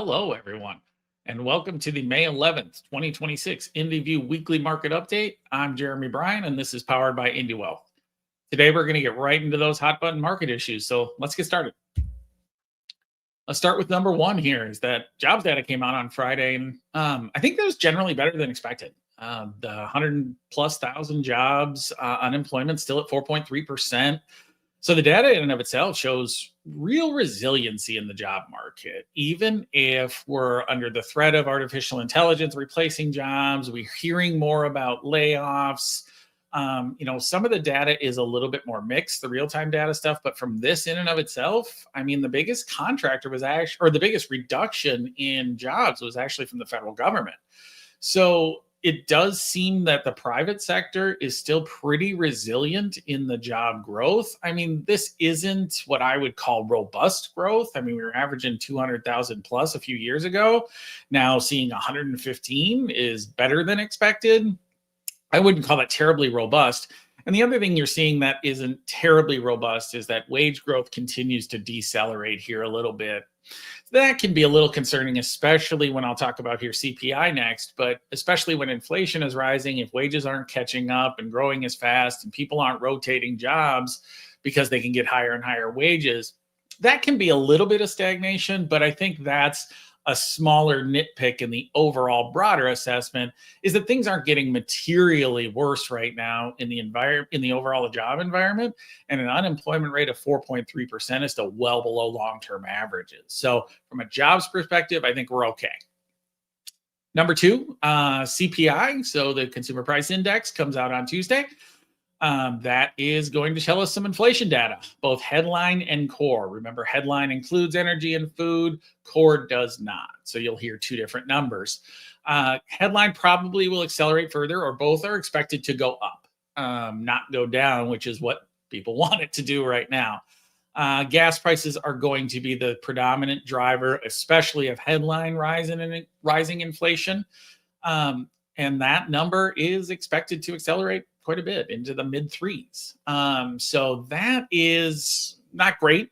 Hello, everyone, and welcome to the May 11th, 2026 IndiView Weekly Market Update. I'm Jeremy Bryan, and this is powered by IndiWealth. Today, we're going to get right into those hot button market issues. So let's get started. Let's start with number one here is that jobs data came out on Friday, and I think that was generally better than expected. The 100 plus thousand jobs, unemployment still at 4.3%. So the data in and of itself shows real resiliency in the job market. Even if we're under the threat of artificial intelligence replacing jobs, we're hearing more about layoffs. Some of the data is a little bit more mixed, the real-time data stuff, but from this in and of itself, I mean, the biggest contractor was actually, or the biggest reduction in jobs was actually from the federal government. So it does seem that the private sector is still pretty resilient in the job growth. I mean, this isn't what I would call robust growth. I mean, we were averaging 200,000 plus a few years ago. Now seeing 115 is better than expected. I wouldn't call that terribly robust. And the other thing you're seeing that isn't terribly robust is that wage growth continues to decelerate here a little bit. That can be a little concerning, especially when I'll talk about here CPI next, but especially when inflation is rising, if wages aren't catching up and growing as fast and people aren't rotating jobs because they can get higher and higher wages, that can be a little bit of stagnation, but I think that's a smaller nitpick in the overall broader assessment is that things aren't getting materially worse right now in the environment, in the overall job environment, and an unemployment rate of 4.3% is still well below long-term averages. So from a jobs perspective, I think we're okay. Number two, CPI, so the Consumer Price Index comes out on Tuesday. That is going to tell us some inflation data, both headline and core. Remember, headline includes energy and food, core does not. So you'll hear two different numbers. Headline probably will accelerate further, or both are expected to go up, not go down, which is what people want it to do right now. Gas prices are going to be the predominant driver, especially of headline rising inflation. And that number is expected to accelerate quite a bit into the mid threes. So that is not great.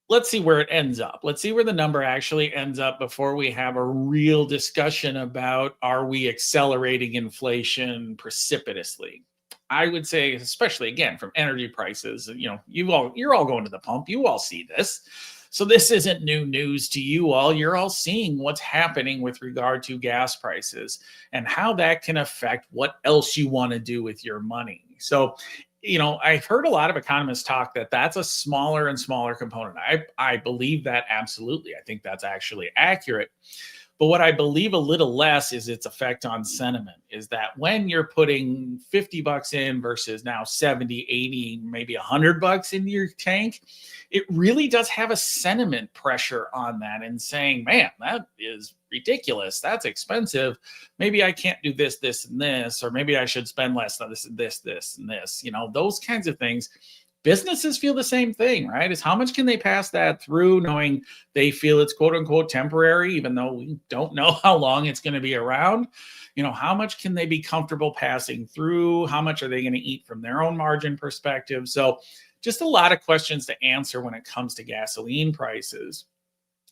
Let's see where it ends up. Let's see where the number actually ends up before we have a real discussion about, are we accelerating inflation precipitously? I would say, especially again, from energy prices, you're all going to the pump. You all see this. So this isn't new news to you all. You're all seeing what's happening with regard to gas prices and how that can affect what else you want to do with your money. So, I've heard a lot of economists talk that that's a smaller and smaller component. I believe that absolutely. I think that's actually accurate. But what I believe a little less is its effect on sentiment, is that when you're putting $50 in versus now 70, 80, maybe $100 into your tank, it really does have a sentiment pressure on that and saying, man, that is ridiculous. That's expensive. Maybe I can't do this, this, and this, or maybe I should spend less on this, and this, those kinds of things. Businesses feel the same thing, right? Is how much can they pass that through knowing they feel it's quote unquote temporary, even though we don't know how long it's going to be around. How much can they be comfortable passing through? How much are they going to eat from their own margin perspective? So just a lot of questions to answer when it comes to gasoline prices.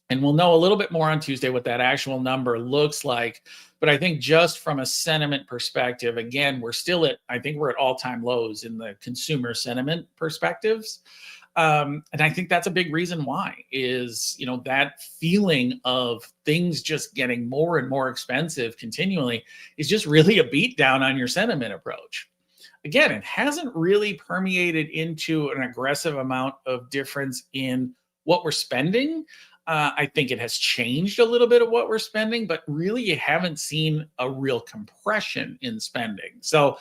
And we'll know a little bit more on Tuesday what that actual number looks like. But I think just from a sentiment perspective, again, we're at all-time lows in the consumer sentiment perspectives. And I think that's a big reason why is, that feeling of things just getting more and more expensive continually is just really a beat down on your sentiment approach. Again, it hasn't really permeated into an aggressive amount of difference in what we're spending. I think it has changed a little bit of what we're spending, but really you haven't seen a real compression in spending. So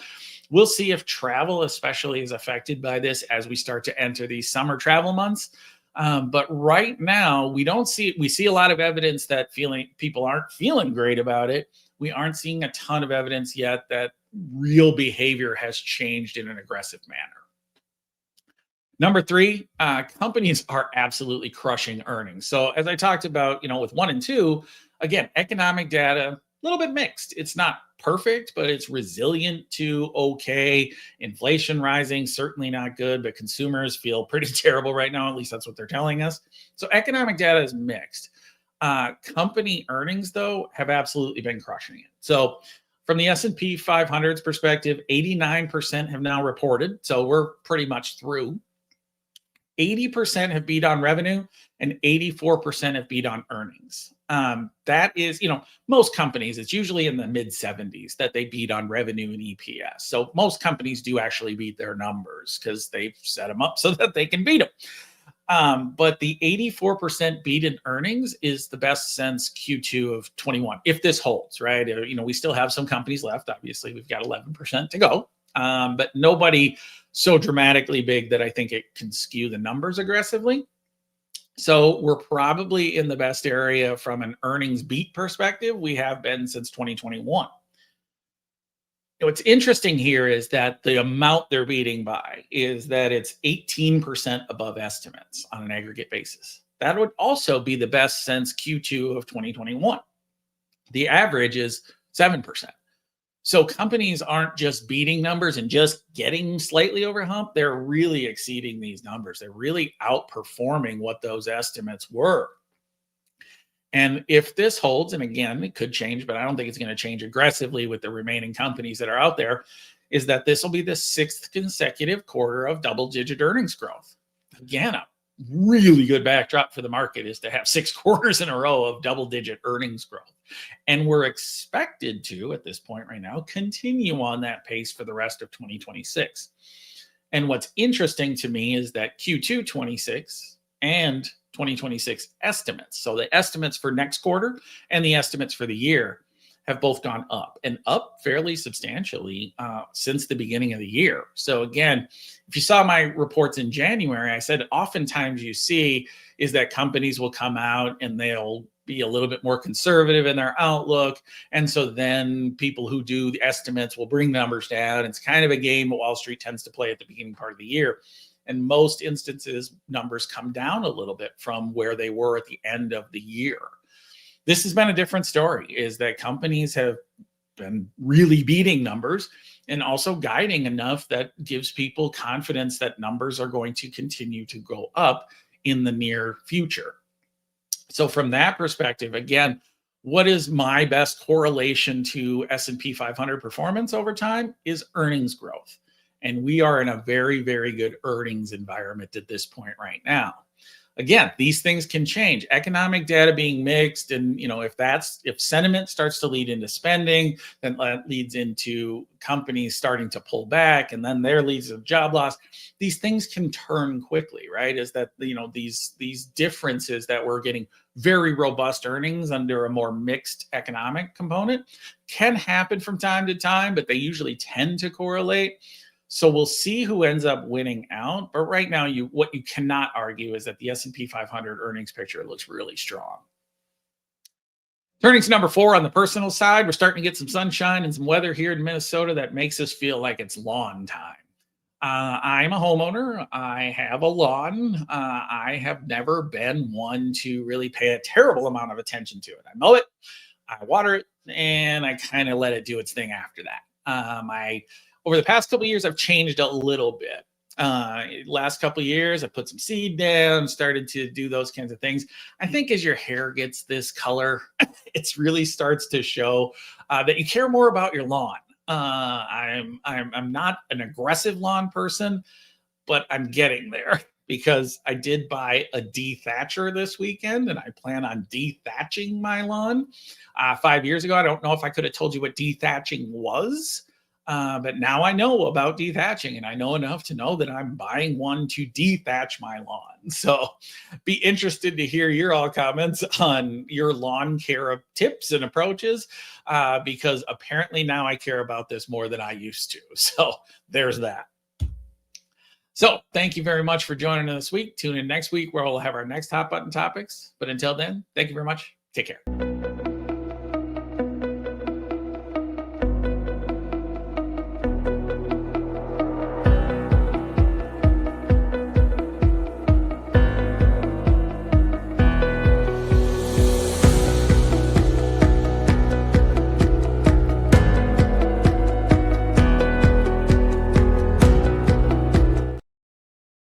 we'll see if travel especially is affected by this as we start to enter these summer travel months. But right now we see a lot of evidence that people aren't feeling great about it. We aren't seeing a ton of evidence yet that real behavior has changed in an aggressive manner. Number three, companies are absolutely crushing earnings. So as I talked about, with 1 and 2, again, economic data, a little bit mixed. It's not perfect, but it's resilient to okay. Inflation rising, certainly not good, but consumers feel pretty terrible right now. At least that's what they're telling us. So economic data is mixed. Company earnings, though, have absolutely been crushing it. So from the S&P 500's perspective, 89% have now reported. So we're pretty much through. 80% have beat on revenue and 84% have beat on earnings. That is, most companies, it's usually in the mid 70s that they beat on revenue and EPS. So most companies do actually beat their numbers because they've set them up so that they can beat them. But the 84% beat in earnings is the best since Q2 of 21. If this holds, right? We still have some companies left. Obviously, we've got 11% to go, but nobody so dramatically big that I think it can skew the numbers aggressively. So we're probably in the best area from an earnings beat perspective we have been since 2021. What's interesting here is that the amount they're beating by is that it's 18% above estimates on an aggregate basis. That would also be the best since Q2 of 2021. The average is 7%. So companies aren't just beating numbers and just getting slightly over hump. They're really exceeding these numbers. They're really outperforming what those estimates were. And if this holds, and again, it could change, but I don't think it's going to change aggressively with the remaining companies that are out there, is that this will be the 6th consecutive quarter of double-digit earnings growth. Again, a really good backdrop for the market is to have 6 quarters in a row of double-digit earnings growth. And we're expected to, at this point right now, continue on that pace for the rest of 2026. And what's interesting to me is that Q2 26 and 2026 estimates, so the estimates for next quarter and the estimates for the year, have both gone up and up fairly substantially since the beginning of the year. So again, if you saw my reports in January, I said oftentimes you see is that companies will come out and they'll be a little bit more conservative in their outlook. And so then people who do the estimates will bring numbers down. It's kind of a game that Wall Street tends to play at the beginning part of the year. In most instances, numbers come down a little bit from where they were at the end of the year. This has been a different story, is that companies have been really beating numbers and also guiding enough that gives people confidence that numbers are going to continue to go up in the near future. So from that perspective, again, what is my best correlation to S&P 500 performance over time is earnings growth. And we are in a very, very good earnings environment at this point right now. Again, these things can change. Economic data being mixed, and if sentiment starts to lead into spending, then that leads into companies starting to pull back, and then there leads to job loss. These things can turn quickly, right? Is that these differences that we're getting very robust earnings under a more mixed economic component can happen from time to time, but they usually tend to correlate. So we'll see who ends up winning out. But right now, what you cannot argue is that the S&P 500 earnings picture looks really strong. Turning to number 4 on the personal side, we're starting to get some sunshine and some weather here in Minnesota that makes us feel like it's lawn time. I'm a homeowner. I have a lawn. I have never been one to really pay a terrible amount of attention to it. I mow it, I water it, and I kind of let it do its thing after that. Over the past couple of years, I've changed a little bit. Last couple of years, I put some seed down, started to do those kinds of things. I think as your hair gets this color, it really starts to show that you care more about your lawn. I'm not an aggressive lawn person, but I'm getting there because I did buy a dethatcher this weekend, and I plan on dethatching my lawn. 5 years ago, I don't know if I could have told you what dethatching was. But now I know about dethatching, and I know enough to know that I'm buying one to dethatch my lawn. So be interested to hear your all comments on your lawn care tips and approaches, because apparently now I care about this more than I used to. So there's that. So thank you very much for joining us this week. Tune in next week where we'll have our next hot button topics. But until then, thank you very much. Take care.